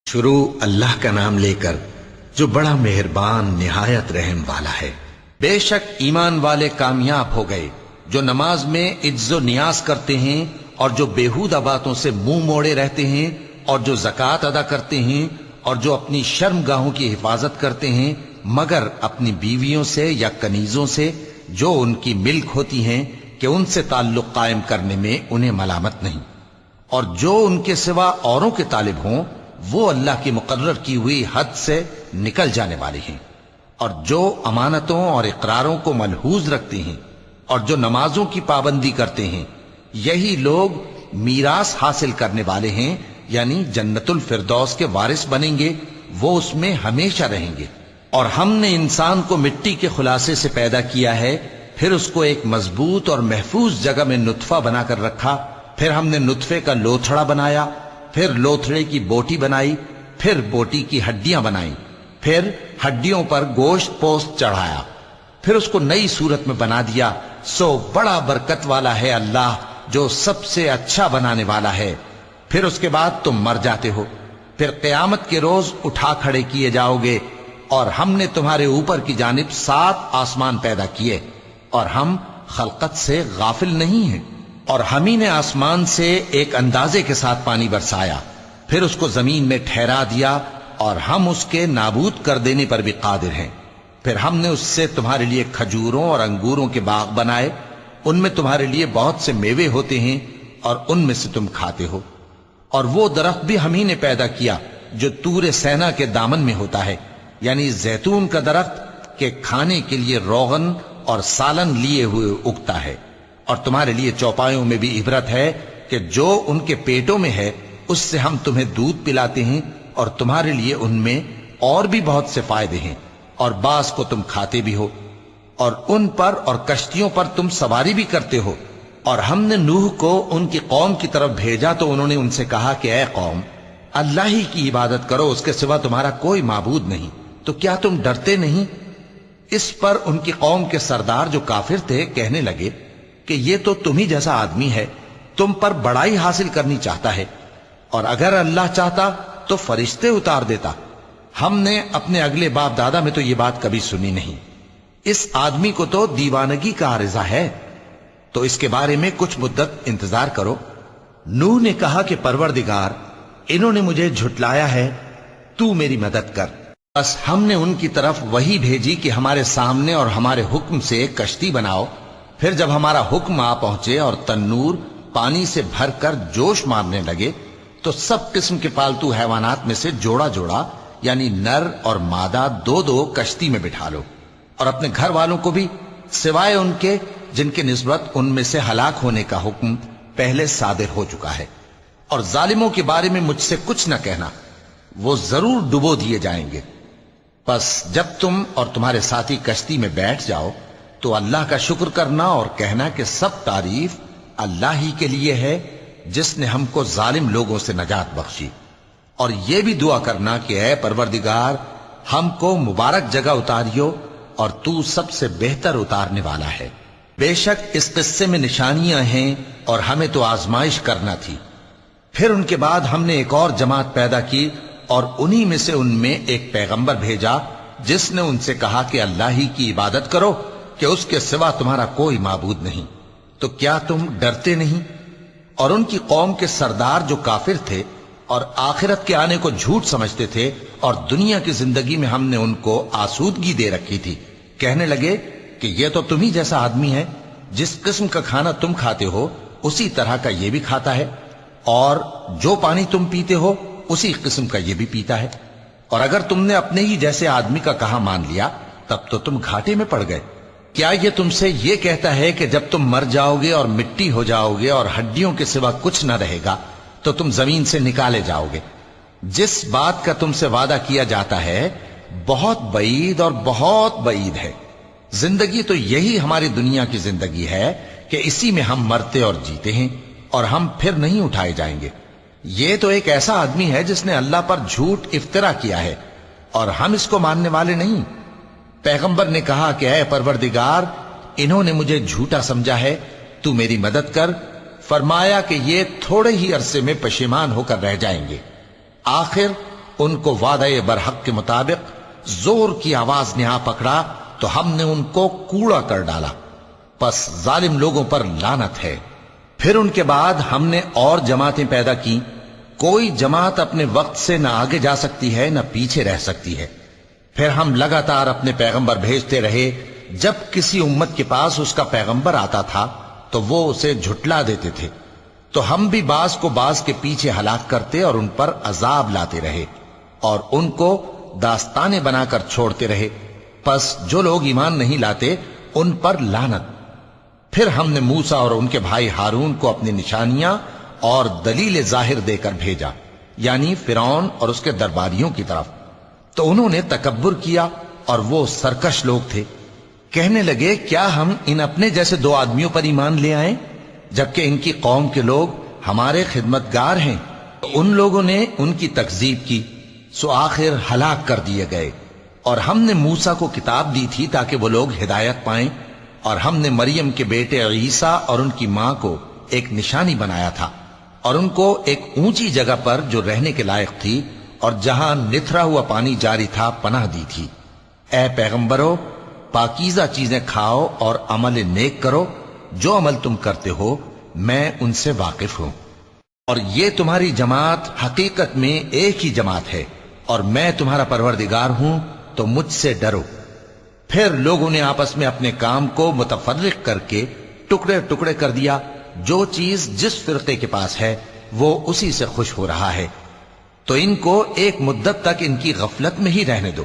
شروع اللہ کا نام لے کر جو بڑا مہربان نہایت رحم والا ہے۔ بے شک ایمان والے کامیاب ہو گئے جو نماز میں عجز و نیاز کرتے ہیں اور جو بیہودہ باتوں سے منہ موڑے رہتے ہیں اور جو زکوٰۃ ادا کرتے ہیں اور جو اپنی شرم گاہوں کی حفاظت کرتے ہیں مگر اپنی بیویوں سے یا کنیزوں سے جو ان کی ملک ہوتی ہیں کہ ان سے تعلق قائم کرنے میں انہیں ملامت نہیں، اور جو ان کے سوا اوروں کے طالب ہوں وہ اللہ کی مقرر کی ہوئی حد سے نکل جانے والے ہیں، اور جو امانتوں اور اقراروں کو ملحوظ رکھتے ہیں اور جو نمازوں کی پابندی کرتے ہیں یہی لوگ میراث حاصل کرنے والے ہیں، یعنی جنت الفردوس کے وارث بنیں گے، وہ اس میں ہمیشہ رہیں گے۔ اور ہم نے انسان کو مٹی کے خلاصے سے پیدا کیا ہے، پھر اس کو ایک مضبوط اور محفوظ جگہ میں نطفہ بنا کر رکھا، پھر ہم نے نطفے کا لوتھڑا بنایا، پھر لوتھڑے کی بوٹی بنائی، پھر بوٹی کی ہڈیاں بنائیں، پھر ہڈیوں پر گوشت پوست چڑھایا، پھر اس کو نئی صورت میں بنا دیا۔ سو بڑا برکت والا ہے اللہ جو سب سے اچھا بنانے والا ہے۔ پھر اس کے بعد تم مر جاتے ہو، پھر قیامت کے روز اٹھا کھڑے کیے جاؤ گے، اور ہم نے تمہارے اوپر کی جانب 7 آسمان پیدا کیے، اور ہم خلقت سے غافل نہیں ہیں۔ اور ہم ہی نے آسمان سے ایک اندازے کے ساتھ پانی برسایا، پھر اس کو زمین میں ٹھہرا دیا، اور ہم اس کے نابود کر دینے پر بھی قادر ہیں۔ پھر ہم نے اس سے تمہارے لیے کھجوروں اور انگوروں کے باغ بنائے، ان میں تمہارے لیے بہت سے میوے ہوتے ہیں اور ان میں سے تم کھاتے ہو۔ اور وہ درخت بھی ہم ہی نے پیدا کیا جو طور سینا کے دامن میں ہوتا ہے، یعنی زیتون کا درخت کہ کھانے کے لیے روغن اور سالن لیے ہوئے اگتا ہے۔ اور تمہارے لیے چوپایوں میں بھی عبرت ہے کہ جو ان کے پیٹوں میں ہے اس سے ہم تمہیں دودھ پلاتے ہیں، اور تمہارے لیے ان میں اور بھی بہت سے فائدے ہیں، اور بعض کو تم کھاتے بھی ہو، اور ان پر اور کشتیوں پر تم سواری بھی کرتے ہو۔ اور ہم نے نوح کو ان کی قوم کی طرف بھیجا تو انہوں نے ان سے کہا کہ اے قوم، اللہ ہی کی عبادت کرو، اس کے سوا تمہارا کوئی معبود نہیں، تو کیا تم ڈرتے نہیں؟ اس پر ان کی قوم کے سردار جو کافر تھے کہنے لگے کہ یہ تو تم ہی جیسا آدمی ہے، تم پر بڑائی حاصل کرنی چاہتا ہے، اور اگر اللہ چاہتا تو فرشتے اتار دیتا۔ ہم نے اپنے اگلے باپ دادا میں تو یہ بات کبھی سنی نہیں، اس آدمی کو تو دیوانگی کا عارضہ ہے، تو اس کے بارے میں کچھ مدت انتظار کرو۔ نوح نے کہا کہ پروردگار، انہوں نے مجھے جھٹلایا ہے، تو میری مدد کر۔ بس ہم نے ان کی طرف وحی بھیجی کہ ہمارے سامنے اور ہمارے حکم سے ایک کشتی بناؤ۔ پھر جب ہمارا حکم آ پہنچے اور تنور پانی سے بھر کر جوش مارنے لگے تو سب قسم کے پالتو حیوانات میں سے جوڑا جوڑا، یعنی نر اور مادہ 2 کشتی میں بٹھا لو، اور اپنے گھر والوں کو بھی، سوائے ان کے جن کے نسبت ان میں سے ہلاک ہونے کا حکم پہلے صادر ہو چکا ہے۔ اور ظالموں کے بارے میں مجھ سے کچھ نہ کہنا، وہ ضرور ڈبو دیے جائیں گے۔ بس جب تم اور تمہارے ساتھی کشتی میں بیٹھ جاؤ تو اللہ کا شکر کرنا اور کہنا کہ سب تعریف اللہ ہی کے لیے ہے جس نے ہم کو ظالم لوگوں سے نجات بخشی، اور یہ بھی دعا کرنا کہ اے پروردگار ہم کو مبارک جگہ اتاریو، اور تو سب سے بہتر اتارنے والا ہے۔ بے شک اس قصے میں نشانیاں ہیں اور ہمیں تو آزمائش کرنا تھی۔ پھر ان کے بعد ہم نے ایک اور جماعت پیدا کی، اور انہی میں سے ان میں ایک پیغمبر بھیجا جس نے ان سے کہا کہ اللہ ہی کی عبادت کرو کہ اس کے سوا تمہارا کوئی معبود نہیں، تو کیا تم ڈرتے نہیں؟ اور ان کی قوم کے سردار جو کافر تھے اور آخرت کے آنے کو جھوٹ سمجھتے تھے، اور دنیا کی زندگی میں ہم نے ان کو آسودگی دے رکھی تھی، کہنے لگے کہ یہ تو تم ہی جیسا آدمی ہے، جس قسم کا کھانا تم کھاتے ہو اسی طرح کا یہ بھی کھاتا ہے، اور جو پانی تم پیتے ہو اسی قسم کا یہ بھی پیتا ہے، اور اگر تم نے اپنے ہی جیسے آدمی کا کہا مان لیا تب تو تم گھاٹے میں پڑ گئے۔ کیا یہ تم سے یہ کہتا ہے کہ جب تم مر جاؤ گے اور مٹی ہو جاؤ گے اور ہڈیوں کے سوا کچھ نہ رہے گا تو تم زمین سے نکالے جاؤ گے؟ جس بات کا تم سے وعدہ کیا جاتا ہے بہت بعید اور بہت بعید ہے۔ زندگی تو یہی ہماری دنیا کی زندگی ہے کہ اسی میں ہم مرتے اور جیتے ہیں، اور ہم پھر نہیں اٹھائے جائیں گے۔ یہ تو ایک ایسا آدمی ہے جس نے اللہ پر جھوٹ افطرا کیا ہے، اور ہم اس کو ماننے والے نہیں۔ پیغمبر نے کہا کہ اے پروردگار، انہوں نے مجھے جھوٹا سمجھا ہے، تو میری مدد کر۔ فرمایا کہ یہ تھوڑے ہی عرصے میں پشیمان ہو کر رہ جائیں گے۔ آخر ان کو وعدہ برحق کے مطابق زور کی آواز نے آ پکڑا تو ہم نے ان کو کوڑا کر ڈالا، پس ظالم لوگوں پر لعنت ہے۔ پھر ان کے بعد ہم نے اور جماعتیں پیدا کی، کوئی جماعت اپنے وقت سے نہ آگے جا سکتی ہے نہ پیچھے رہ سکتی ہے۔ پھر ہم لگاتار اپنے پیغمبر بھیجتے رہے، جب کسی امت کے پاس اس کا پیغمبر آتا تھا تو وہ اسے جھٹلا دیتے تھے، تو ہم بھی بعض کو بعض کے پیچھے ہلاک کرتے اور ان پر عذاب لاتے رہے اور ان کو داستانیں بنا کر چھوڑتے رہے، پس جو لوگ ایمان نہیں لاتے ان پر لعنت۔ پھر ہم نے موسیٰ اور ان کے بھائی ہارون کو اپنی نشانیاں اور دلیل ظاہر دے کر بھیجا، یعنی فرعون اور اس کے درباریوں کی طرف، تو انہوں نے تکبر کیا اور وہ سرکش لوگ تھے۔ کہنے لگے کیا ہم ان اپنے جیسے دو آدمیوں پر ایمان لے آئیں جبکہ ان کی قوم کے لوگ ہمارے خدمتگار ہیں؟ تو ان لوگوں نے ان کی تکذیب کی، سو آخر ہلاک کر دیے گئے۔ اور ہم نے موسیٰ کو کتاب دی تھی تاکہ وہ لوگ ہدایت پائیں، اور ہم نے مریم کے بیٹے عیسیٰ اور ان کی ماں کو ایک نشانی بنایا تھا اور ان کو ایک اونچی جگہ پر جو رہنے کے لائق تھی اور جہاں نتھرا ہوا پانی جاری تھا پناہ دی تھی۔ اے پیغمبرو، پاکیزہ چیزیں کھاؤ اور عمل نیک کرو، جو عمل تم کرتے ہو میں ان سے واقف ہوں، اور یہ تمہاری جماعت حقیقت میں ایک ہی جماعت ہے اور میں تمہارا پروردگار ہوں، تو مجھ سے ڈرو۔ پھر لوگوں نے آپس میں اپنے کام کو متفرق کر کے ٹکڑے ٹکڑے کر دیا، جو چیز جس فرقے کے پاس ہے وہ اسی سے خوش ہو رہا ہے، تو ان کو ایک مدت تک ان کی غفلت میں ہی رہنے دو۔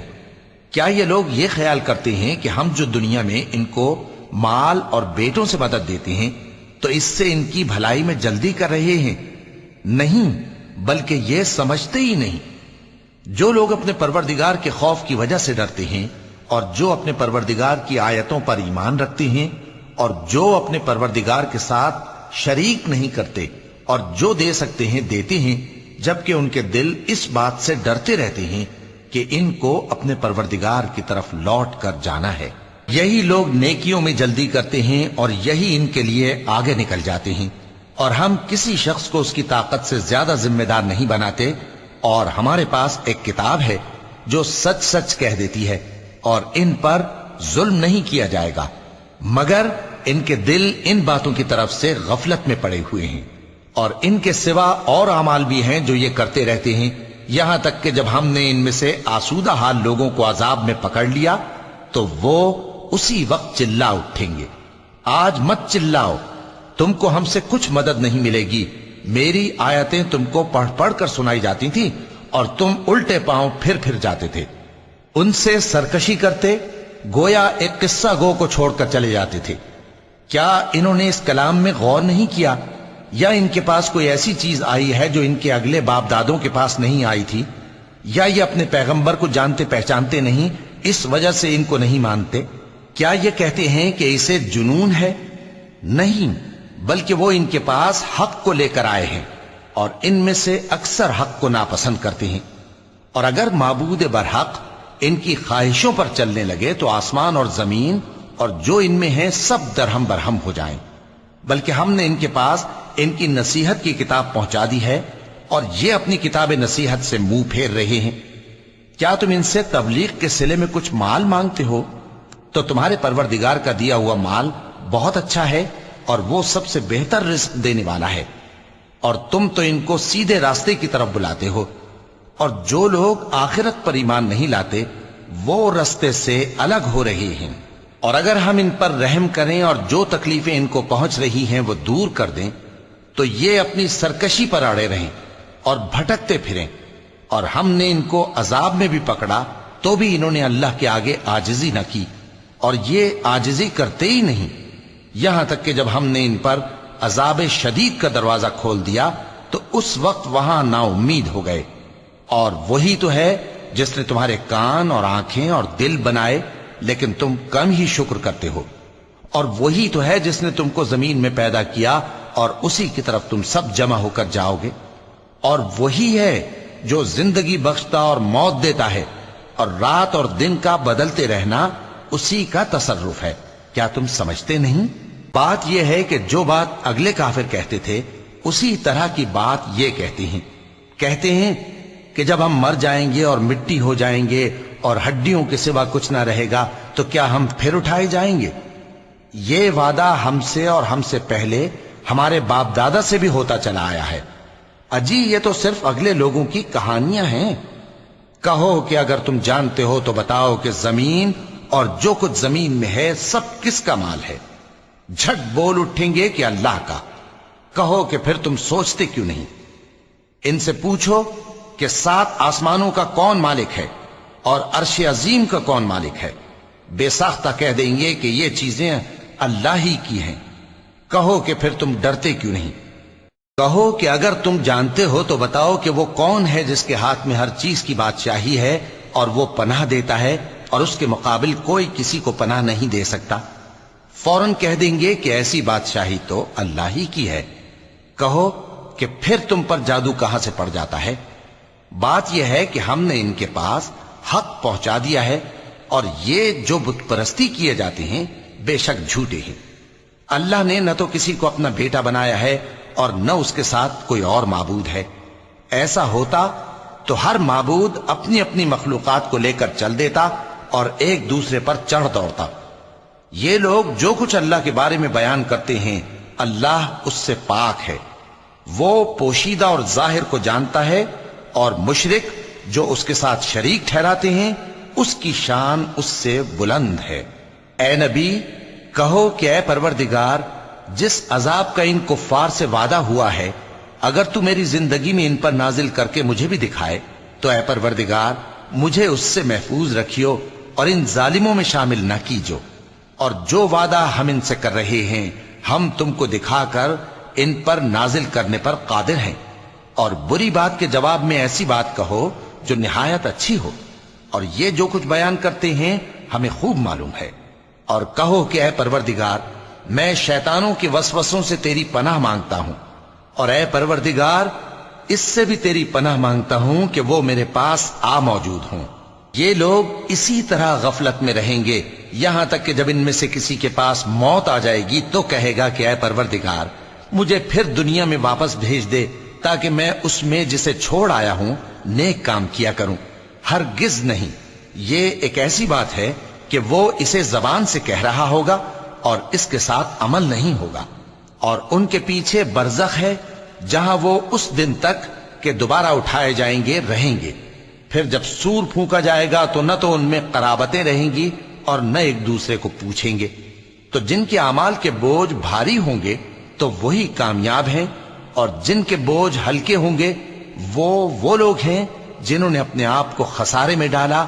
کیا یہ لوگ یہ خیال کرتے ہیں کہ ہم جو دنیا میں ان کو مال اور بیٹوں سے مدد دیتے ہیں تو اس سے ان کی بھلائی میں جلدی کر رہے ہیں؟ نہیں، بلکہ یہ سمجھتے ہی نہیں۔ جو لوگ اپنے پروردگار کے خوف کی وجہ سے ڈرتے ہیں اور جو اپنے پروردگار کی آیتوں پر ایمان رکھتے ہیں اور جو اپنے پروردگار کے ساتھ شریک نہیں کرتے اور جو دے سکتے ہیں دیتے ہیں، جبکہ ان کے دل اس بات سے ڈرتے رہتے ہیں کہ ان کو اپنے پروردگار کی طرف لوٹ کر جانا ہے، یہی لوگ نیکیوں میں جلدی کرتے ہیں اور یہی ان کے لیے آگے نکل جاتے ہیں۔ اور ہم کسی شخص کو اس کی طاقت سے زیادہ ذمہ دار نہیں بناتے، اور ہمارے پاس ایک کتاب ہے جو سچ سچ کہہ دیتی ہے، اور ان پر ظلم نہیں کیا جائے گا، مگر ان کے دل ان باتوں کی طرف سے غفلت میں پڑے ہوئے ہیں۔ اور ان کے سوا اور اعمال بھی ہیں جو یہ کرتے رہتے ہیں، یہاں تک کہ جب ہم نے ان میں سے آسودہ حال لوگوں کو عذاب میں پکڑ لیا تو وہ اسی وقت چلا اٹھیں گے۔ آج مت چلاؤ، تم کو ہم سے کچھ مدد نہیں ملے گی، میری آیتیں تم کو پڑھ پڑھ کر سنائی جاتی تھی اور تم الٹے پاؤں پھر پھر جاتے تھے، ان سے سرکشی کرتے، گویا ایک قصہ گو کو چھوڑ کر چلے جاتے تھے۔ کیا انہوں نے اس کلام میں غور نہیں کیا، یا ان کے پاس کوئی ایسی چیز آئی ہے جو ان کے اگلے باپ دادوں کے پاس نہیں آئی تھی، یا یہ اپنے پیغمبر کو جانتے پہچانتے نہیں اس وجہ سے ان کو نہیں مانتے؟ کیا یہ کہتے ہیں کہ اسے جنون ہے؟ نہیں، بلکہ وہ ان کے پاس حق کو لے کر آئے ہیں، اور ان میں سے اکثر حق کو ناپسند کرتے ہیں۔ اور اگر معبود برحق ان کی خواہشوں پر چلنے لگے تو آسمان اور زمین اور جو ان میں ہیں سب درہم برہم ہو جائیں، بلکہ ہم نے ان کے پاس ان کی نصیحت کی کتاب پہنچا دی ہے اور یہ اپنی کتاب نصیحت سے منہ پھیر رہے ہیں۔ کیا تم ان سے تبلیغ کے صلے میں کچھ مال مانگتے ہو؟ تو تمہارے پروردگار کا دیا ہوا مال بہت اچھا ہے اور وہ سب سے بہتر رزق دینے والا ہے، اور تم تو ان کو سیدھے راستے کی طرف بلاتے ہو، اور جو لوگ آخرت پر ایمان نہیں لاتے وہ راستے سے الگ ہو رہے ہیں۔ اور اگر ہم ان پر رحم کریں اور جو تکلیفیں ان کو پہنچ رہی ہیں وہ دور کر دیں تو یہ اپنی سرکشی پر اڑے رہیں اور بھٹکتے پھریں، اور ہم نے ان کو عذاب میں بھی پکڑا تو بھی انہوں نے اللہ کے آگے عاجزی نہ کی، اور یہ عاجزی کرتے ہی نہیں، یہاں تک کہ جب ہم نے ان پر عذاب شدید کا دروازہ کھول دیا تو اس وقت وہاں نا امید ہو گئے۔ اور وہی تو ہے جس نے تمہارے کان اور آنکھیں اور دل بنائے، لیکن تم کم ہی شکر کرتے ہو۔ اور وہی تو ہے جس نے تم کو زمین میں پیدا کیا اور اسی کی طرف تم سب جمع ہو کر جاؤ گے۔ اور وہی ہے جو زندگی بخشتا اور موت دیتا ہے، اور رات اور دن کا بدلتے رہنا اسی کا تصرف ہے۔ کیا تم سمجھتے نہیں؟ بات یہ ہے کہ جو بات اگلے کافر کہتے تھے اسی طرح کی بات یہ کہتے ہیں کہ جب ہم مر جائیں گے اور مٹی ہو جائیں گے اور ہڈیوں کے سوا کچھ نہ رہے گا تو کیا ہم پھر اٹھائے جائیں گے؟ یہ وعدہ ہم سے اور ہم سے پہلے ہمارے باپ دادا سے بھی ہوتا چلا آیا ہے۔ اجی یہ تو صرف اگلے لوگوں کی کہانیاں ہیں۔ کہو کہ اگر تم جانتے ہو تو بتاؤ کہ زمین اور جو کچھ زمین میں ہے سب کس کا مال ہے؟ جھٹ بول اٹھیں گے کہ اللہ کا۔ کہو کہ پھر تم سوچتے کیوں نہیں؟ ان سے پوچھو کہ 7 آسمانوں کا کون مالک ہے اور عرش عظیم کا کون مالک ہے؟ بے ساختہ کہہ دیں گے کہ یہ چیزیں اللہ ہی کی ہیں۔ کہو کہ پھر تم ڈرتے کیوں نہیں؟ کہو کہ اگر تم جانتے ہو تو بتاؤ کہ وہ کون ہے جس کے ہاتھ میں ہر چیز کی بادشاہی ہے اور وہ پناہ دیتا ہے اور اس کے مقابل کوئی کسی کو پناہ نہیں دے سکتا؟ فوراً کہہ دیں گے کہ ایسی بادشاہی تو اللہ ہی کی ہے۔ کہو کہ پھر تم پر جادو کہاں سے پڑ جاتا ہے؟ بات یہ ہے کہ ہم نے ان کے پاس حق پہنچا دیا ہے اور یہ جو بت پرستی کیے جاتے ہیں بے شک جھوٹے ہیں۔ اللہ نے نہ تو کسی کو اپنا بیٹا بنایا ہے اور نہ اس کے ساتھ کوئی اور معبود ہے۔ ایسا ہوتا تو ہر معبود اپنی اپنی مخلوقات کو لے کر چل دیتا اور ایک دوسرے پر چڑھ دوڑتا۔ یہ لوگ جو کچھ اللہ کے بارے میں بیان کرتے ہیں اللہ اس سے پاک ہے، وہ پوشیدہ اور ظاہر کو جانتا ہے، اور مشرک جو اس کے ساتھ شریک ٹھہراتے ہیں اس کی شان اس سے بلند ہے۔ اے نبی کہو کہ اے پروردگار، جس عذاب کا ان کفار سے وعدہ ہوا ہے اگر تو میری زندگی میں ان پر نازل کر کے مجھے بھی دکھائے تو اے پروردگار مجھے اس سے محفوظ رکھیو اور ان ظالموں میں شامل نہ کیجو، اور جو وعدہ ہم ان سے کر رہے ہیں ہم تم کو دکھا کر ان پر نازل کرنے پر قادر ہیں۔ اور بری بات کے جواب میں ایسی بات کہو جو نہایت اچھی ہو، اور یہ جو کچھ بیان کرتے ہیں ہمیں خوب معلوم ہے۔ اور کہو کہ اے پروردگار میں شیطانوں کے وسوسوں سے تیری پناہ مانگتا ہوں، اور اے پروردگار اس سے بھی تیری پناہ مانگتا ہوں کہ وہ میرے پاس آ موجود ہوں۔ یہ لوگ اسی طرح غفلت میں رہیں گے یہاں تک کہ جب ان میں سے کسی کے پاس موت آ جائے گی تو کہے گا کہ اے پروردگار مجھے پھر دنیا میں واپس بھیج دے تاکہ میں اس میں جسے چھوڑ آیا ہوں نیک کام کیا کروں۔ ہرگز نہیں، یہ ایک ایسی بات ہے کہ وہ اسے زبان سے کہہ رہا ہوگا اور اس کے ساتھ عمل نہیں ہوگا۔ اور ان کے پیچھے برزخ ہے جہاں وہ اس دن تک کہ دوبارہ اٹھائے جائیں گے رہیں گے۔ پھر جب سور پھونکا جائے گا تو نہ تو ان میں قرابتیں رہیں گی اور نہ ایک دوسرے کو پوچھیں گے۔ تو جن کے اعمال کے بوجھ بھاری ہوں گے تو وہی کامیاب ہیں، اور جن کے بوجھ ہلکے ہوں گے وہ لوگ ہیں جنہوں نے اپنے آپ کو خسارے میں ڈالا،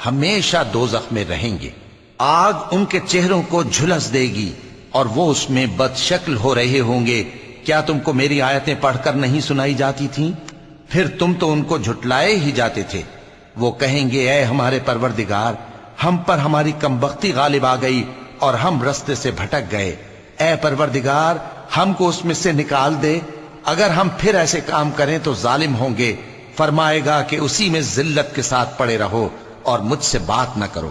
ہمیشہ دوزخ میں رہیں گے۔ آگ ان کے چہروں کو جھلس دے گی اور وہ اس میں بد شکل ہو رہے ہوں گے۔ کیا تم کو میری آیتیں پڑھ کر نہیں سنائی جاتی تھیں؟ پھر تم تو ان کو جھٹلائے ہی جاتے تھے۔ وہ کہیں گے اے ہمارے پروردگار ہم پر ہماری کمبختی غالب آ گئی اور ہم رستے سے بھٹک گئے، اے پروردگار ہم کو اس میں سے نکال دے، اگر ہم پھر ایسے کام کریں تو ظالم ہوں گے۔ فرمائے گا کہ اسی میں ذلت کے ساتھ پڑے رہو اور مجھ سے بات نہ کرو۔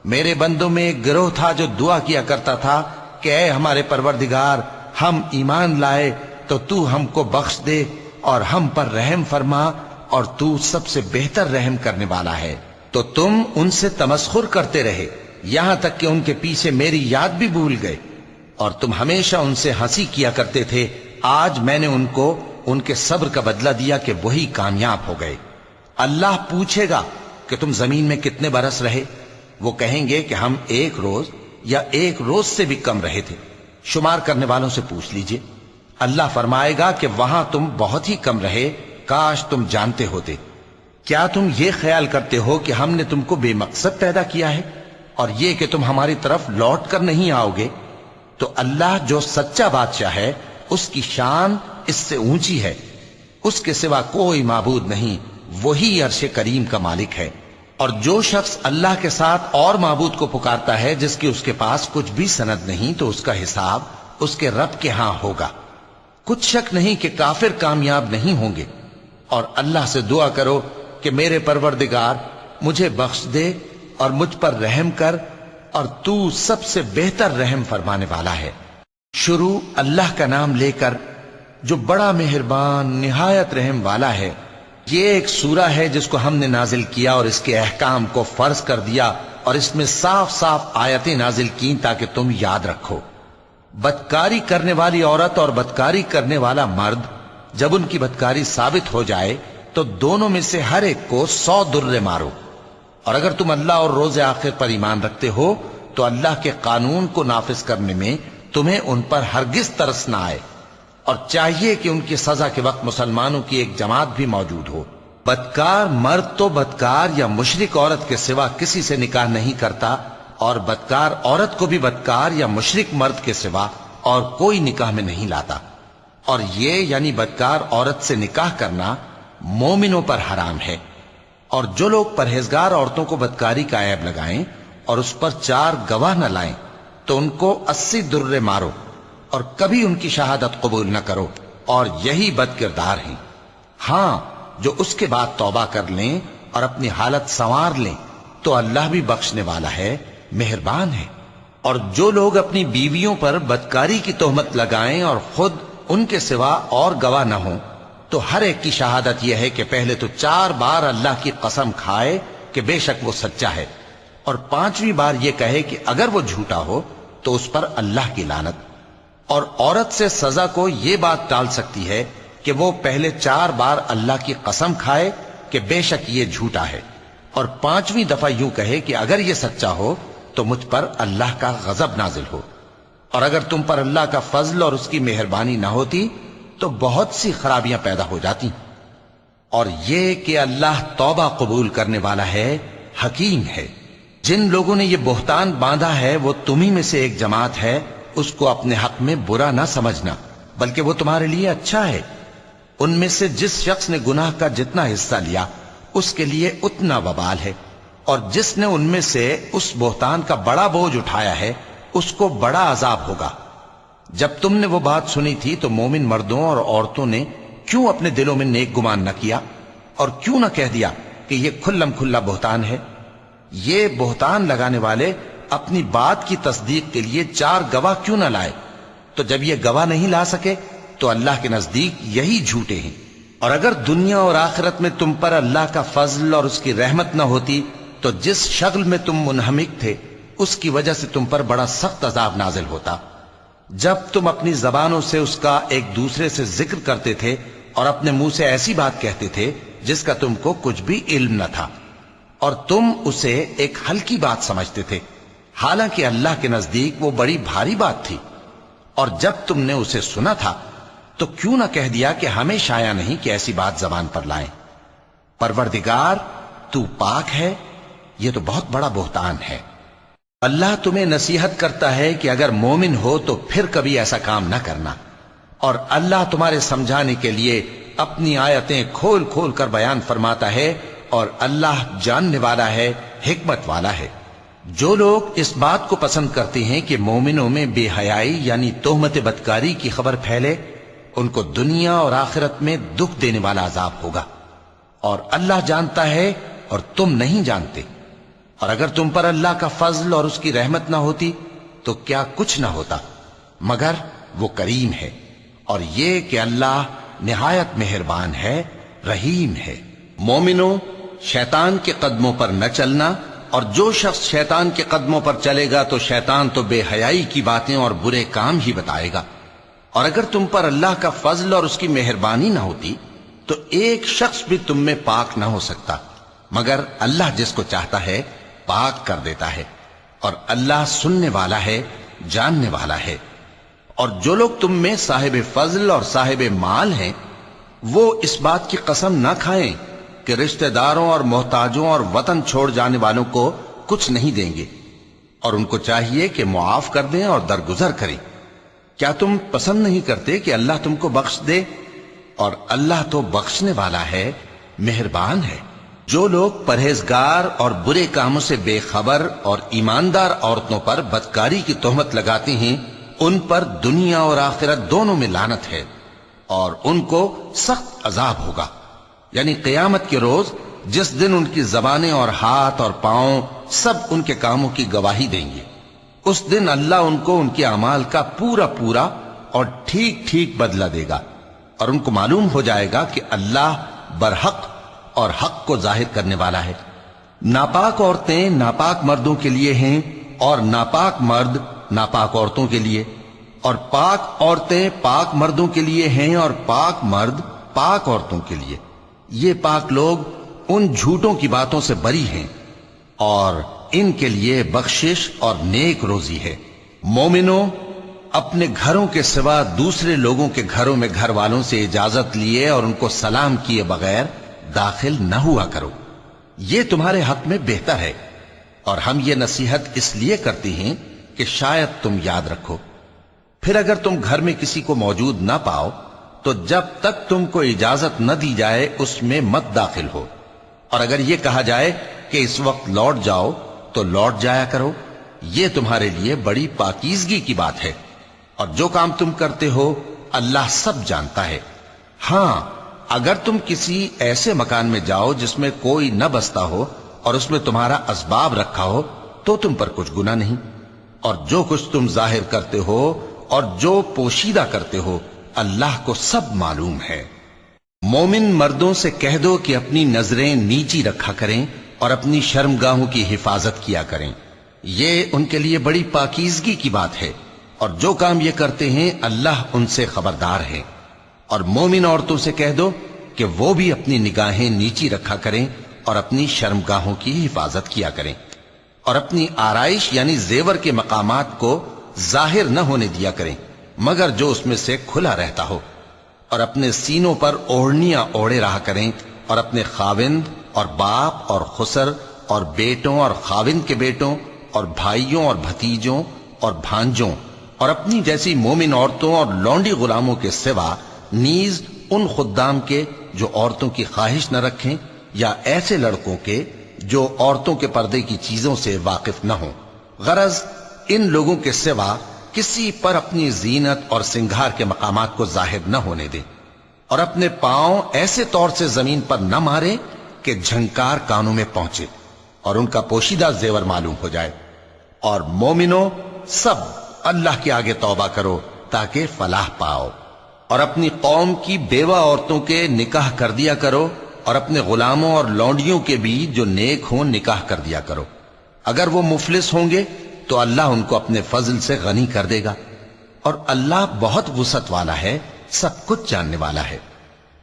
میرے بندوں میں ایک گروہ تھا جو دعا کیا کرتا تھا کہ اے ہمارے پروردگار ہم ایمان لائے تو تو ہم کو بخش دے اور ہم پر رحم فرما، اور تو سب سے بہتر رحم کرنے والا ہے۔ تو تم ان سے تمسخر کرتے رہے یہاں تک کہ ان کے پیچھے میری یاد بھی بھول گئے، اور تم ہمیشہ ان سے ہنسی کیا کرتے تھے۔ آج میں نے ان کو ان کے صبر کا بدلہ دیا کہ وہی کامیاب ہو گئے۔ اللہ پوچھے گا کہ تم زمین میں کتنے برس رہے؟ وہ کہیں گے کہ ہم 1 روز یا 1 روز سے بھی کم رہے تھے، شمار کرنے والوں سے پوچھ لیجئے۔ اللہ فرمائے گا کہ وہاں تم بہت ہی کم رہے، کاش تم جانتے ہوتے۔ کیا تم یہ خیال کرتے ہو کہ ہم نے تم کو بے مقصد پیدا کیا ہے اور یہ کہ تم ہماری طرف لوٹ کر نہیں آؤ گے؟ تو اللہ جو سچا بادشاہ ہے اس کی شان اس سے اونچی ہے، اس کے سوا کوئی معبود نہیں، وہی عرش کریم کا مالک ہے۔ اور جو شخص اللہ کے ساتھ اور معبود کو پکارتا ہے جس کی اس کے پاس کچھ بھی سند نہیں تو اس کا حساب اس کے رب کے ہاں ہوگا۔ کچھ شک نہیں کہ کافر کامیاب نہیں ہوں گے۔ اور اللہ سے دعا کرو کہ میرے پروردگار مجھے بخش دے اور مجھ پر رحم کر، اور تو سب سے بہتر رحم فرمانے والا ہے۔ شروع اللہ کا نام لے کر جو بڑا مہربان نہایت رحم والا ہے۔ یہ ایک سورہ ہے جس کو ہم نے نازل کیا اور اس کے احکام کو فرض کر دیا اور اس میں صاف صاف آیتیں نازل کی تاکہ تم یاد رکھو۔ بدکاری کرنے والی عورت اور بدکاری کرنے والا مرد جب ان کی بدکاری ثابت ہو جائے تو دونوں میں سے ہر ایک کو 100 درے مارو، اور اگر تم اللہ اور روز آخر پر ایمان رکھتے ہو تو اللہ کے قانون کو نافذ کرنے میں تمہیں ان پر ہرگز ترس نہ آئے، اور چاہیے کہ ان کی سزا کے وقت مسلمانوں کی ایک جماعت بھی موجود ہو۔ بدکار مرد تو بدکار یا مشرک عورت کے سوا کسی سے نکاح نہیں کرتا، اور بدکار عورت کو بھی بدکار یا مشرک مرد کے سوا اور کوئی نکاح میں نہیں لاتا، اور یہ یعنی بدکار عورت سے نکاح کرنا مومنوں پر حرام ہے۔ اور جو لوگ پرہیزگار عورتوں کو بدکاری کا عیب لگائیں اور اس پر 4 گواہ نہ لائیں تو ان کو 80 درے مارو، اور کبھی ان کی شہادت قبول نہ کرو، اور یہی بد کردار ہیں۔ ہاں، جو اس کے بعد توبہ کر لیں اور اپنی حالت سنوار لیں تو اللہ بھی بخشنے والا ہے، مہربان ہے۔ اور جو لوگ اپنی بیویوں پر بدکاری کی تہمت لگائیں اور خود ان کے سوا اور گواہ نہ ہوں تو ہر ایک کی شہادت یہ ہے کہ پہلے تو 4 بار اللہ کی قسم کھائے کہ بے شک وہ سچا ہے، اور 5ویں بار یہ کہے کہ اگر وہ جھوٹا ہو تو اس پر اللہ کی لعنت۔ اور عورت سے سزا کو یہ بات ٹال سکتی ہے کہ وہ پہلے 4 بار اللہ کی قسم کھائے کہ بے شک یہ جھوٹا ہے، اور 5ویں دفعہ یوں کہے کہ اگر یہ سچا ہو تو مجھ پر اللہ کا غضب نازل ہو۔ اور اگر تم پر اللہ کا فضل اور اس کی مہربانی نہ ہوتی تو بہت سی خرابیاں پیدا ہو جاتی۔ اور یہ کہ اللہ توبہ قبول کرنے والا ہے، حکیم ہے۔ جن لوگوں نے یہ بہتان باندھا ہے وہ تمہیں میں سے ایک جماعت ہے، اس کو اپنے حق میں برا نہ سمجھنا، بلکہ وہ تمہارے لیے اچھا ہے۔ ان میں سے جس شخص نے گناہ کا جتنا حصہ لیا اس کے لیے اتنا وبال ہے، اور جس نے ان میں سے اس بہتان کا بڑا بوجھ اٹھایا ہے اس کو بڑا عذاب ہوگا۔ جب تم نے وہ بات سنی تھی تو مومن مردوں اور عورتوں نے کیوں اپنے دلوں میں نیک گمان نہ کیا، اور کیوں نہ کہہ دیا کہ یہ کھلم کھلا بہتان ہے؟ یہ بہتان لگانے والے اپنی بات کی تصدیق کے لیے 4 گواہ کیوں نہ لائے؟ تو جب یہ گواہ نہیں لا سکے تو اللہ کے نزدیک یہی جھوٹے ہیں۔ اور اگر دنیا اور آخرت میں تم پر اللہ کا فضل اور اس کی رحمت نہ ہوتی تو جس شغل میں تم منہمک تھے اس کی وجہ سے تم پر بڑا سخت عذاب نازل ہوتا، جب تم اپنی زبانوں سے اس کا ایک دوسرے سے ذکر کرتے تھے اور اپنے منہ سے ایسی بات کہتے تھے جس کا تم کو کچھ بھی علم نہ تھا، اور تم اسے ایک ہلکی بات سمجھتے تھے، حالانکہ اللہ کے نزدیک وہ بڑی بھاری بات تھی۔ اور جب تم نے اسے سنا تھا تو کیوں نہ کہہ دیا کہ ہمیں شایع نہیں کہ ایسی بات زبان پر لائیں؟ پروردگار تو پاک ہے، یہ تو بہت بڑا بہتان ہے۔ اللہ تمہیں نصیحت کرتا ہے کہ اگر مومن ہو تو پھر کبھی ایسا کام نہ کرنا، اور اللہ تمہارے سمجھانے کے لیے اپنی آیتیں کھول کھول کر بیان فرماتا ہے، اور اللہ جاننے والا ہے، حکمت والا ہے۔ جو لوگ اس بات کو پسند کرتے ہیں کہ مومنوں میں بے حیائی یعنی تہمت بدکاری کی خبر پھیلے، ان کو دنیا اور آخرت میں دکھ دینے والا عذاب ہوگا، اور اللہ جانتا ہے اور تم نہیں جانتے۔ اور اگر تم پر اللہ کا فضل اور اس کی رحمت نہ ہوتی تو کیا کچھ نہ ہوتا، مگر وہ کریم ہے، اور یہ کہ اللہ نہایت مہربان ہے، رحیم ہے۔ مومنوں، شیطان کے قدموں پر نہ چلنا، اور جو شخص شیطان کے قدموں پر چلے گا تو شیطان تو بے حیائی کی باتیں اور برے کام ہی بتائے گا۔ اور اگر تم پر اللہ کا فضل اور اس کی مہربانی نہ ہوتی تو ایک شخص بھی تم میں پاک نہ ہو سکتا، مگر اللہ جس کو چاہتا ہے پاک کر دیتا ہے، اور اللہ سننے والا ہے، جاننے والا ہے۔ اور جو لوگ تم میں صاحب فضل اور صاحب مال ہیں وہ اس بات کی قسم نہ کھائیں کہ رشتہ داروں اور محتاجوں اور وطن چھوڑ جانے والوں کو کچھ نہیں دیں گے، اور ان کو چاہیے کہ معاف کر دیں اور درگزر کریں۔ کیا تم پسند نہیں کرتے کہ اللہ تم کو بخش دے؟ اور اللہ تو بخشنے والا ہے، مہربان ہے۔ جو لوگ پرہیزگار اور برے کاموں سے بے خبر اور ایماندار عورتوں پر بدکاری کی تہمت لگاتے ہیں ان پر دنیا اور آخرت دونوں میں لعنت ہے، اور ان کو سخت عذاب ہوگا، یعنی قیامت کے روز جس دن ان کی زبانیں اور ہاتھ اور پاؤں سب ان کے کاموں کی گواہی دیں گے۔ اس دن اللہ ان کو ان کے اعمال کا پورا پورا اور ٹھیک ٹھیک بدلہ دے گا، اور ان کو معلوم ہو جائے گا کہ اللہ برحق اور حق کو ظاہر کرنے والا ہے۔ ناپاک عورتیں ناپاک مردوں کے لیے ہیں اور ناپاک مرد ناپاک عورتوں کے لیے، اور پاک عورتیں پاک مردوں کے لیے ہیں اور پاک مرد پاک عورتوں کے لیے۔ یہ پاک لوگ ان جھوٹوں کی باتوں سے بری ہیں اور ان کے لیے بخشش اور نیک روزی ہے۔ مومنوں، اپنے گھروں کے سوا دوسرے لوگوں کے گھروں میں گھر والوں سے اجازت لیے اور ان کو سلام کیے بغیر داخل نہ ہوا کرو، یہ تمہارے حق میں بہتر ہے، اور ہم یہ نصیحت اس لیے کرتے ہیں کہ شاید تم یاد رکھو۔ پھر اگر تم گھر میں کسی کو موجود نہ پاؤ تو جب تک تم کو اجازت نہ دی جائے اس میں مت داخل ہو، اور اگر یہ کہا جائے کہ اس وقت لوٹ جاؤ تو لوٹ جایا کرو، یہ تمہارے لیے بڑی پاکیزگی کی بات ہے، اور جو کام تم کرتے ہو اللہ سب جانتا ہے۔ ہاں، اگر تم کسی ایسے مکان میں جاؤ جس میں کوئی نہ بستا ہو اور اس میں تمہارا اسباب رکھا ہو تو تم پر کچھ گناہ نہیں، اور جو کچھ تم ظاہر کرتے ہو اور جو پوشیدہ کرتے ہو اللہ کو سب معلوم ہے۔ مومن مردوں سے کہہ دو کہ اپنی نظریں نیچی رکھا کریں اور اپنی شرمگاہوں کی حفاظت کیا کریں، یہ ان کے لیے بڑی پاکیزگی کی بات ہے، اور جو کام یہ کرتے ہیں اللہ ان سے خبردار ہے۔ اور مومن عورتوں سے کہہ دو کہ وہ بھی اپنی نگاہیں نیچی رکھا کریں اور اپنی شرمگاہوں کی حفاظت کیا کریں، اور اپنی آرائش یعنی زیور کے مقامات کو ظاہر نہ ہونے دیا کریں مگر جو اس میں سے کھلا رہتا ہو، اور اپنے سینوں پر اوڑھنیاں اوڑھے رہا کریں، اور اپنے خاوند اور باپ اور خسر اور بیٹوں اور خاوند کے بیٹوں اور بھائیوں اور بھتیجوں اور بھانجوں اور اپنی جیسی مومن عورتوں اور لونڈی غلاموں کے سوا نیز ان خدام کے جو عورتوں کی خواہش نہ رکھیں، یا ایسے لڑکوں کے جو عورتوں کے پردے کی چیزوں سے واقف نہ ہوں۔ غرض ان لوگوں کے سوا کسی پر اپنی زینت اور سنگھار کے مقامات کو ظاہر نہ ہونے دیں، اور اپنے پاؤں ایسے طور سے زمین پر نہ مارے کہ جھنکار کانوں میں پہنچے اور ان کا پوشیدہ زیور معلوم ہو جائے۔ اور مومنوں، سب اللہ کے آگے توبہ کرو تاکہ فلاح پاؤ، اور اپنی قوم کی بیوہ عورتوں کے نکاح کر دیا کرو، اور اپنے غلاموں اور لونڈیوں کے بھی جو نیک ہوں نکاح کر دیا کرو۔ اگر وہ مفلس ہوں گے تو اللہ ان کو اپنے فضل سے غنی کر دے گا، اور اللہ بہت وسعت والا ہے، سب کچھ جاننے والا ہے۔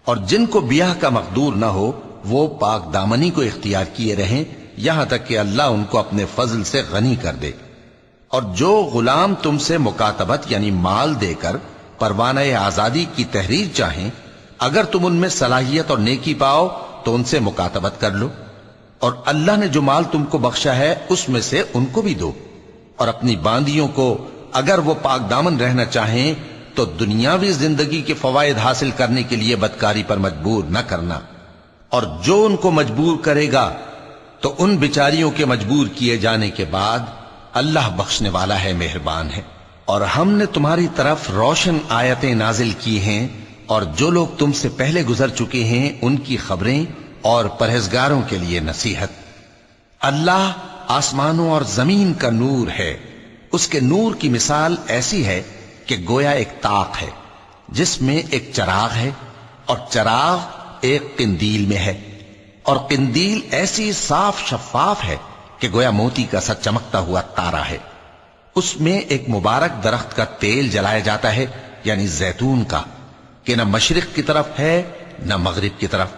اور جن کو بیاہ کا مقدور نہ ہو وہ پاک دامنی کو اختیار کیے رہیں یہاں تک کہ اللہ ان کو اپنے فضل سے غنی کر دے۔ اور جو غلام تم سے مکاتبت یعنی مال دے کر پروانہ آزادی کی تحریر چاہیں، اگر تم ان میں صلاحیت اور نیکی پاؤ تو ان سے مکاتبت کر لو، اور اللہ نے جو مال تم کو بخشا ہے اس میں سے ان کو بھی دو۔ اور اپنی باندیوں کو اگر وہ پاک دامن رہنا چاہیں تو دنیاوی زندگی کے فوائد حاصل کرنے کے لیے بدکاری پر مجبور نہ کرنا، اور جو ان کو مجبور کرے گا تو ان بیچاریوں کے مجبور کیے جانے کے بعد اللہ بخشنے والا ہے، مہربان ہے۔ اور ہم نے تمہاری طرف روشن آیتیں نازل کی ہیں، اور جو لوگ تم سے پہلے گزر چکے ہیں ان کی خبریں اور پرہیزگاروں کے لیے نصیحت۔ اللہ آسمانوں اور زمین کا نور ہے، اس کے نور کی مثال ایسی ہے کہ گویا ایک طاق ہے جس میں ایک چراغ ہے، اور چراغ ایک قندیل میں ہے، اور قندیل ایسی صاف شفاف ہے کہ گویا موتی کا سا چمکتا ہوا تارا ہے۔ اس میں ایک مبارک درخت کا تیل جلایا جاتا ہے یعنی زیتون کا، کہ نہ مشرق کی طرف ہے نہ مغرب کی طرف۔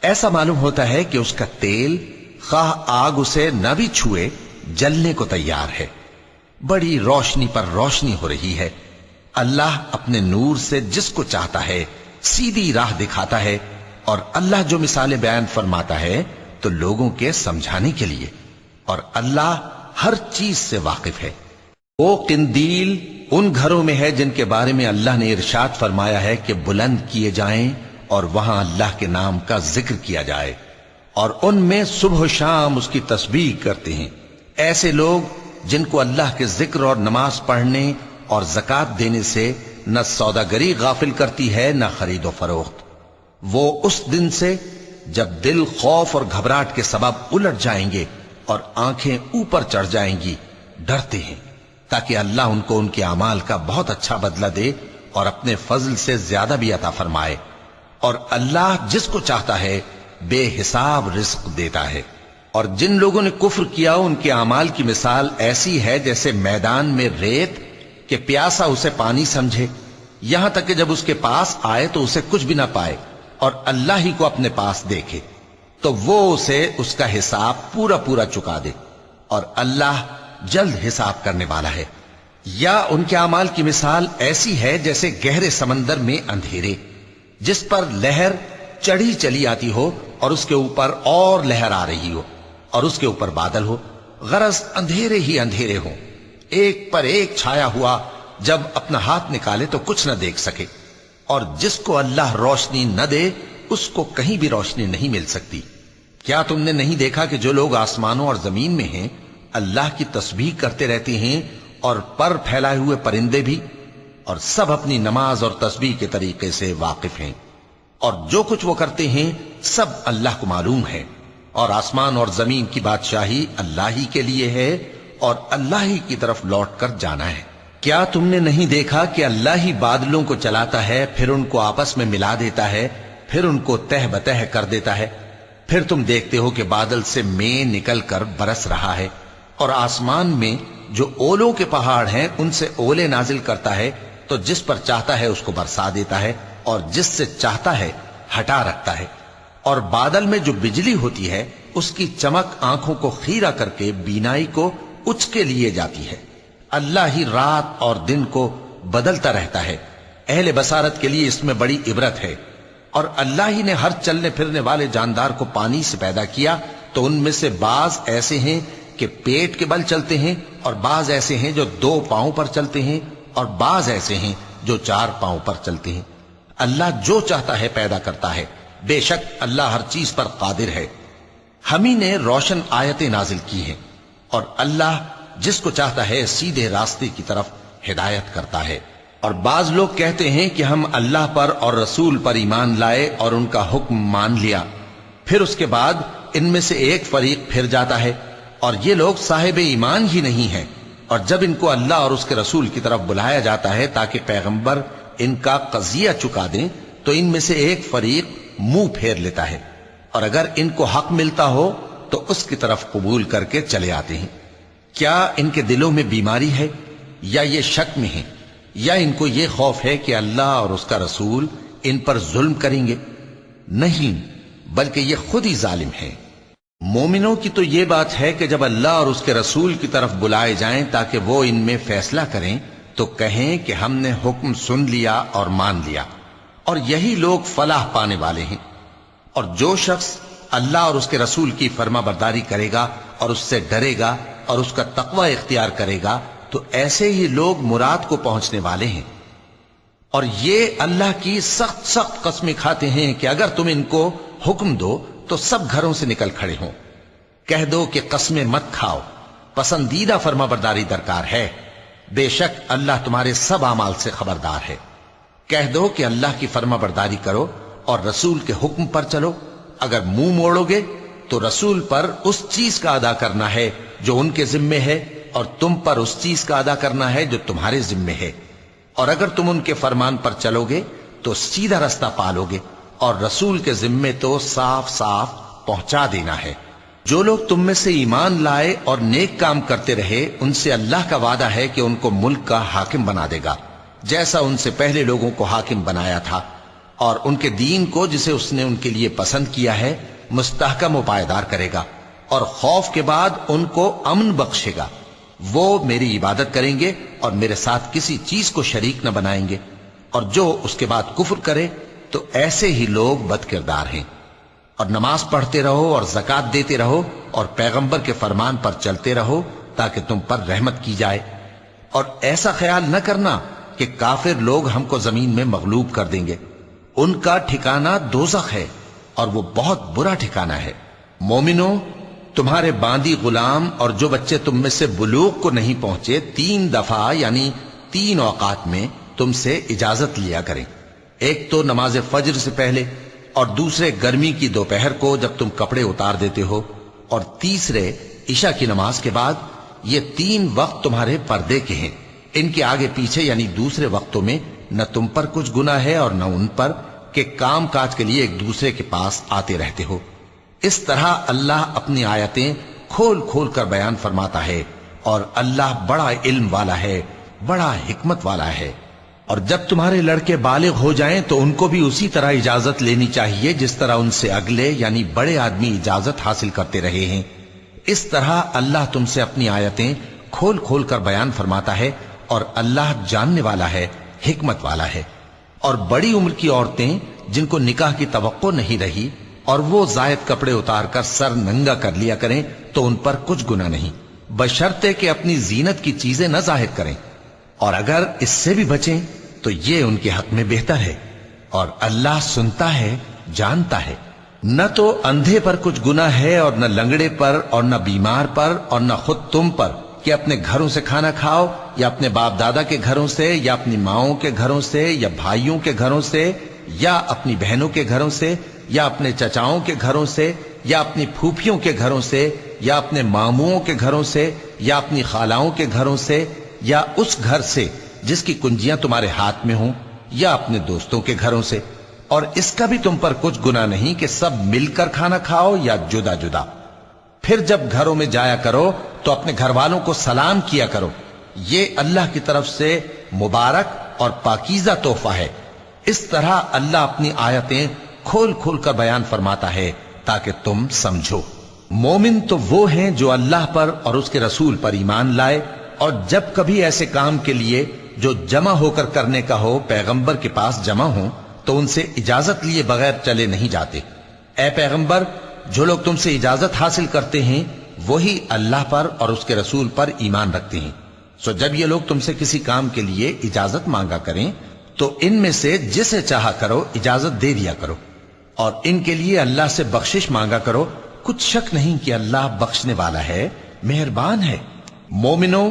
ایسا معلوم ہوتا ہے کہ اس کا تیل خواہ آگ اسے نہ بھی چھوئے جلنے کو تیار ہے۔ بڑی روشنی پر روشنی ہو رہی ہے۔ اللہ اپنے نور سے جس کو چاہتا ہے سیدھی راہ دکھاتا ہے، اور اللہ جو مثالیں بیان فرماتا ہے تو لوگوں کے سمجھانے کے لیے، اور اللہ ہر چیز سے واقف ہے۔ وہ قندیل ان گھروں میں ہے جن کے بارے میں اللہ نے ارشاد فرمایا ہے کہ بلند کیے جائیں اور وہاں اللہ کے نام کا ذکر کیا جائے، اور ان میں صبح و شام اس کی تسبیح کرتے ہیں۔ ایسے لوگ جن کو اللہ کے ذکر اور نماز پڑھنے اور زکوٰۃ دینے سے نہ سوداگری غافل کرتی ہے نہ خرید و فروخت، وہ اس دن سے جب دل خوف اور گھبراہٹ کے سبب الٹ جائیں گے اور آنکھیں اوپر چڑھ جائیں گی ڈرتے ہیں، تاکہ اللہ ان کو ان کے اعمال کا بہت اچھا بدلہ دے اور اپنے فضل سے زیادہ بھی عطا فرمائے۔ اور اللہ جس کو چاہتا ہے بے حساب رزق دیتا ہے۔ اور جن لوگوں نے کفر کیا ان کے اعمال کی مثال ایسی ہے جیسے میدان میں ریت کہ پیاسا اسے پانی سمجھے، یہاں تک کہ جب اس کے پاس آئے تو اسے کچھ بھی نہ پائے اور اللہ ہی کو اپنے پاس دیکھے تو وہ اسے اس کا حساب پورا پورا چکا دے، اور اللہ جلد حساب کرنے والا ہے۔ یا ان کے اعمال کی مثال ایسی ہے جیسے گہرے سمندر میں اندھیرے جس پر لہر چڑھی چلی آتی ہو اور اس کے اوپر اور لہر آ رہی ہو اور اس کے اوپر بادل ہو، غرض اندھیرے ہی اندھیرے ہوں، ایک پر ایک چھایا ہوا، جب اپنا ہاتھ نکالے تو کچھ نہ دیکھ سکے۔ اور جس کو اللہ روشنی نہ دے اس کو کہیں بھی روشنی نہیں مل سکتی۔ کیا تم نے نہیں دیکھا کہ جو لوگ آسمانوں اور زمین میں ہیں اللہ کی تسبیح کرتے رہتے ہیں، اور پر پھیلائے ہوئے پرندے بھی، اور سب اپنی نماز اور تسبیح کے طریقے سے واقف ہیں، اور جو کچھ وہ کرتے ہیں سب اللہ کو معلوم ہے، اور آسمان اور زمین کی بادشاہی اللہ ہی کے لیے ہے اور اللہ ہی کی طرف لوٹ کر جانا ہے۔ کیا تم نے نہیں دیکھا کہ اللہ ہی بادلوں کو چلاتا ہے، پھر ان کو آپس میں ملا دیتا ہے، پھر ان کو تہ بتہ کر دیتا ہے، پھر تم دیکھتے ہو کہ بادل سے مے نکل کر برس رہا ہے، اور آسمان میں جو اولوں کے پہاڑ ہیں ان سے اولے نازل کرتا ہے، تو جس پر چاہتا ہے اس کو برسا دیتا ہے اور جس سے چاہتا ہے ہٹا رکھتا ہے۔ اور بادل میں جو بجلی ہوتی ہے اس کی چمک آنکھوں کو خیرہ کر کے بینائی کو اچ کے لیے جاتی ہے۔ اللہ ہی رات اور دن کو بدلتا رہتا ہے، اہل بصارت کے لیے اس میں بڑی عبرت ہے۔ اور اللہ ہی نے ہر چلنے پھرنے والے جاندار کو پانی سے پیدا کیا، تو ان میں سے بعض ایسے ہیں کہ پیٹ کے بل چلتے ہیں، اور بعض ایسے ہیں جو 2 پاؤں پر چلتے ہیں، اور بعض ایسے ہیں جو 4 پاؤں پر چلتے ہیں۔ اللہ جو چاہتا ہے پیدا کرتا ہے، بے شک اللہ ہر چیز پر قادر ہے۔ ہم ہی نے روشن آیتیں نازل کی ہیں، اور اللہ جس کو چاہتا ہے سیدھے راستے کی طرف ہدایت کرتا ہے۔ اور بعض لوگ کہتے ہیں کہ ہم اللہ پر اور رسول پر ایمان لائے اور ان کا حکم مان لیا، پھر اس کے بعد ان میں سے ایک فریق پھر جاتا ہے، اور یہ لوگ صاحب ایمان ہی نہیں ہیں۔ اور جب ان کو اللہ اور اس کے رسول کی طرف بلایا جاتا ہے تاکہ پیغمبر ان کا قضیہ چکا دیں، تو ان میں سے ایک فریق منہ پھیر لیتا ہے، اور اگر ان کو حق ملتا ہو تو اس کی طرف قبول کر کے چلے آتے ہیں۔ کیا ان کے دلوں میں بیماری ہے، یا یہ شک میں ہیں، یا ان کو یہ خوف ہے کہ اللہ اور اس کا رسول ان پر ظلم کریں گے؟ نہیں، بلکہ یہ خود ہی ظالم ہیں۔ مومنوں کی تو یہ بات ہے کہ جب اللہ اور اس کے رسول کی طرف بلائے جائیں تاکہ وہ ان میں فیصلہ کریں تو کہیں کہ ہم نے حکم سن لیا اور مان لیا، اور یہی لوگ فلاح پانے والے ہیں۔ اور جو شخص اللہ اور اس کے رسول کی فرما برداری کرے گا اور اس سے ڈرے گا اور اس کا تقوی اختیار کرے گا تو ایسے ہی لوگ مراد کو پہنچنے والے ہیں۔ اور یہ اللہ کی سخت سخت قسمیں کھاتے ہیں کہ اگر تم ان کو حکم دو تو سب گھروں سے نکل کھڑے ہوں۔ کہہ دو کہ قسمیں مت کھاؤ، پسندیدہ فرما برداری درکار ہے، بے شک اللہ تمہارے سب اعمال سے خبردار ہے۔ کہہ دو کہ اللہ کی فرما برداری کرو اور رسول کے حکم پر چلو، اگر منہ موڑو گے تو رسول پر اس چیز کا ادا کرنا ہے جو ان کے ذمے ہے، اور تم پر اس چیز کا ادا کرنا ہے جو تمہارے ذمے ہے، اور اگر تم ان کے فرمان پر چلو گے تو سیدھا رستہ پالو گے، اور رسول کے ذمے تو صاف صاف پہنچا دینا ہے۔ جو لوگ تم میں سے ایمان لائے اور نیک کام کرتے رہے ان سے اللہ کا وعدہ ہے کہ ان کو ملک کا حاکم بنا دے گا، جیسا ان سے پہلے لوگوں کو حاکم بنایا تھا، اور ان کے دین کو جسے اس نے ان کے لیے پسند کیا ہے مستحکم و پائیدار کرے گا، اور خوف کے بعد ان کو امن بخشے گا۔ وہ میری عبادت کریں گے اور میرے ساتھ کسی چیز کو شریک نہ بنائیں گے، اور جو اس کے بعد کفر کرے تو ایسے ہی لوگ بد کردار ہیں۔ اور نماز پڑھتے رہو اور زکوٰۃ دیتے رہو اور پیغمبر کے فرمان پر چلتے رہو تاکہ تم پر رحمت کی جائے، اور ایسا خیال نہ کرنا کہ کافر لوگ ہم کو زمین میں مغلوب کر دیں گے، ان کا ٹھکانہ دوزخ ہے اور وہ بہت برا ٹھکانہ ہے۔ مومنوں، تمہارے باندی غلام اور جو بچے تم میں سے بلوغ کو نہیں پہنچے 3 دفعہ یعنی 3 اوقات میں تم سے اجازت لیا کریں، ایک تو نماز فجر سے پہلے، اور دوسرے گرمی کی دوپہر کو جب تم کپڑے اتار دیتے ہو، اور تیسرے عشاء کی نماز کے بعد۔ یہ 3 وقت تمہارے پردے کے ہیں، ان کے آگے پیچھے یعنی دوسرے وقتوں میں نہ تم پر کچھ گناہ ہے اور نہ ان پر، کہ کام کاج کے لیے ایک دوسرے کے پاس آتے رہتے ہو۔ اس طرح اللہ اپنی آیتیں کھول کھول کر بیان فرماتا ہے، اور اللہ بڑا علم والا ہے، بڑا حکمت والا ہے۔ اور جب تمہارے لڑکے بالغ ہو جائیں تو ان کو بھی اسی طرح اجازت لینی چاہیے جس طرح ان سے اگلے یعنی بڑے آدمی اجازت حاصل کرتے رہے ہیں۔ اس طرح اللہ تم سے اپنی آیتیں کھول کھول کر بیان فرماتا ہے، اور اللہ جاننے والا ہے، حکمت والا ہے۔ اور بڑی عمر کی عورتیں جن کو نکاح کی توقع نہیں رہی اور وہ زائد کپڑے اتار کر سر ننگا کر لیا کریں تو ان پر کچھ گناہ نہیں، بشرطے کہ اپنی زینت کی چیزیں نہ ظاہر کریں، اور اگر اس سے بھی بچیں تو یہ ان کے حق میں بہتر ہے، اور اللہ سنتا ہے، جانتا ہے۔ نہ تو اندھے پر کچھ گناہ ہے، اور نہ لنگڑے پر، اور نہ بیمار پر، اور نہ خود تم پر کہ اپنے گھروں سے کھانا کھاؤ، یا اپنے باپ دادا کے گھروں سے، یا اپنی ماؤں کے گھروں سے، یا بھائیوں کے گھروں سے، یا اپنی بہنوں کے گھروں سے، یا اپنے چچاؤں کے گھروں سے، یا اپنی پھوپھیوں کے گھروں سے، یا اپنے ماموؤں کے گھروں سے، یا اپنی خالاؤں کے گھروں سے، یا اس گھر سے جس کی کنجیاں تمہارے ہاتھ میں ہوں، یا اپنے دوستوں کے گھروں سے۔ اور اس کا بھی تم پر کچھ گناہ نہیں کہ سب مل کر کھانا کھاؤ یا جدا جدا۔ پھر جب گھروں میں جایا کرو تو اپنے گھر والوں کو سلام کیا کرو، یہ اللہ کی طرف سے مبارک اور پاکیزہ تحفہ ہے۔ اس طرح اللہ اپنی آیتیں کھول کھول کر بیان فرماتا ہے تاکہ تم سمجھو۔ مومن تو وہ ہیں جو اللہ پر اور اس کے رسول پر ایمان لائے، اور جب کبھی ایسے کام کے لیے جو جمع ہو کر کرنے کا ہو پیغمبر کے پاس جمع ہوں تو ان سے اجازت لیے بغیر چلے نہیں جاتے۔ اے پیغمبر، جو لوگ تم سے اجازت حاصل کرتے ہیں وہی اللہ پر اور اس کے رسول پر ایمان رکھتے ہیں، سو جب یہ لوگ تم سے کسی کام کے لیے اجازت مانگا کریں تو ان میں سے جسے چاہا کرو اجازت دے دیا کرو، اور ان کے لیے اللہ سے بخشش مانگا کرو، کچھ شک نہیں کہ اللہ بخشنے والا ہے، مہربان ہے۔ مومنو،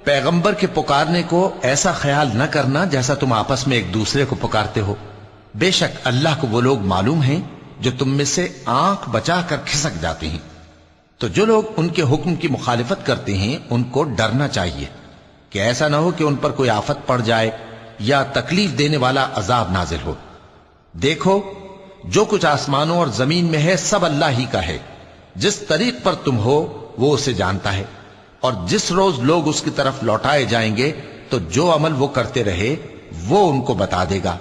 پیغمبر کے پکارنے کو ایسا خیال نہ کرنا جیسا تم آپس میں ایک دوسرے کو پکارتے ہو، بے شک اللہ کو وہ لوگ معلوم ہیں جو تم میں سے آنکھ بچا کر کھسک جاتے ہیں۔ تو جو لوگ ان کے حکم کی مخالفت کرتے ہیں ان کو ڈرنا چاہیے کہ ایسا نہ ہو کہ ان پر کوئی آفت پڑ جائے یا تکلیف دینے والا عذاب نازل ہو۔ دیکھو، جو کچھ آسمانوں اور زمین میں ہے سب اللہ ہی کا ہے، جس طریق پر تم ہو وہ اسے جانتا ہے، اور جس روز لوگ اس کی طرف لوٹائے جائیں گے تو جو عمل وہ کرتے رہے وہ ان کو بتا دے گا،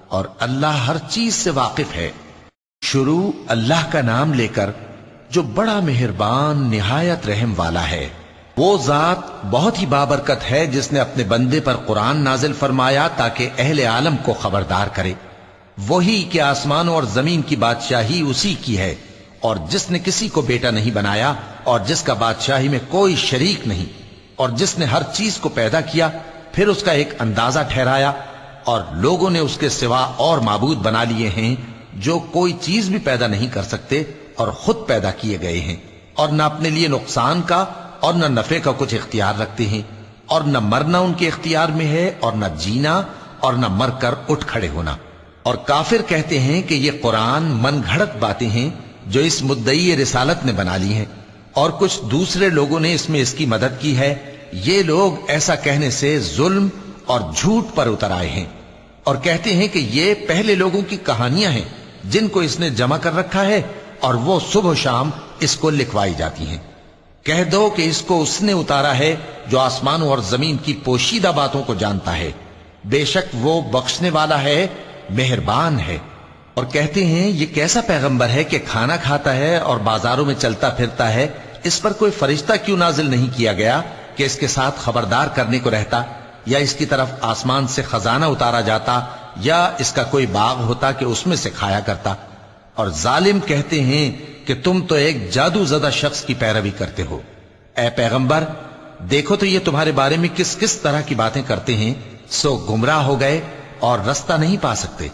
اور اللہ ہر چیز سے واقف ہے۔ شروع اللہ کا نام لے کر جو بڑا مہربان نہایت رحم والا ہے۔ وہ ذات بہت ہی بابرکت ہے جس نے اپنے بندے پر قرآن نازل فرمایا تاکہ اہل عالم کو خبردار کرے۔ وہی کہ آسمانوں اور زمین کی بادشاہی اسی کی ہے، اور جس نے کسی کو بیٹا نہیں بنایا اور جس کا بادشاہی میں کوئی شریک نہیں، اور جس نے ہر چیز کو پیدا کیا پھر اس کا ایک اندازہ ٹھہرایا، اور لوگوں نے اس کے سوا اور معبود بنا لیے ہیں جو کوئی چیز بھی پیدا نہیں کر سکتے اور خود پیدا کیے گئے ہیں، اور نہ اپنے لیے نقصان کا اور نہ نفع کا کچھ اختیار رکھتے ہیں، اور نہ مرنا ان کے اختیار میں ہے اور نہ جینا اور نہ مر کر اٹھ کھڑے ہونا۔ اور کافر کہتے ہیں کہ یہ قرآن من گھڑت باتیں ہیں جو اس مدعی رسالت نے بنا لی ہیں، اور کچھ دوسرے لوگوں نے اس میں اس کی مدد کی ہے۔ یہ لوگ ایسا کہنے سے ظلم اور جھوٹ پر اتر آئے ہیں، اور کہتے ہیں کہ یہ پہلے لوگوں کی کہانیاں ہیں جن کو اس نے جمع کر رکھا ہے اور وہ صبح و شام اس کو لکھوائی جاتی ہیں۔ کہہ دو کہ اس کو اس نے اتارا ہے جو آسمانوں اور زمین کی پوشیدہ باتوں کو جانتا ہے، بے شک وہ بخشنے والا ہے، مہربان ہے۔ اور کہتے ہیں یہ کیسا پیغمبر ہے کہ کھانا کھاتا ہے اور بازاروں میں چلتا پھرتا ہے، اس پر کوئی فرشتہ کیوں نازل نہیں کیا گیا کہ اس کے ساتھ خبردار کرنے کو رہتا، یا اس کی طرف آسمان سے خزانہ اتارا جاتا، یا اس کا کوئی باغ ہوتا کہ اس میں سے کھایا کرتا۔ اور ظالم کہتے ہیں کہ تم تو ایک جادو زدہ شخص کی پیروی کرتے ہو۔ اے پیغمبر، دیکھو تو یہ تمہارے بارے میں کس کس طرح کی باتیں کرتے ہیں، سو گمراہ ہو گئے اور رستہ نہیں پا سکتے۔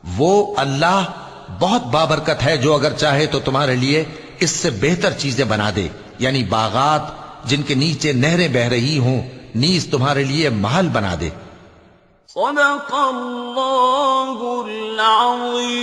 وہ اللہ بہت بابرکت ہے جو اگر چاہے تو تمہارے لیے اس سے بہتر چیزیں بنا دے، یعنی باغات جن کے نیچے نہریں بہ رہی ہوں، نیز تمہارے لیے محل بنا دے۔ صدق اللہ العظیم۔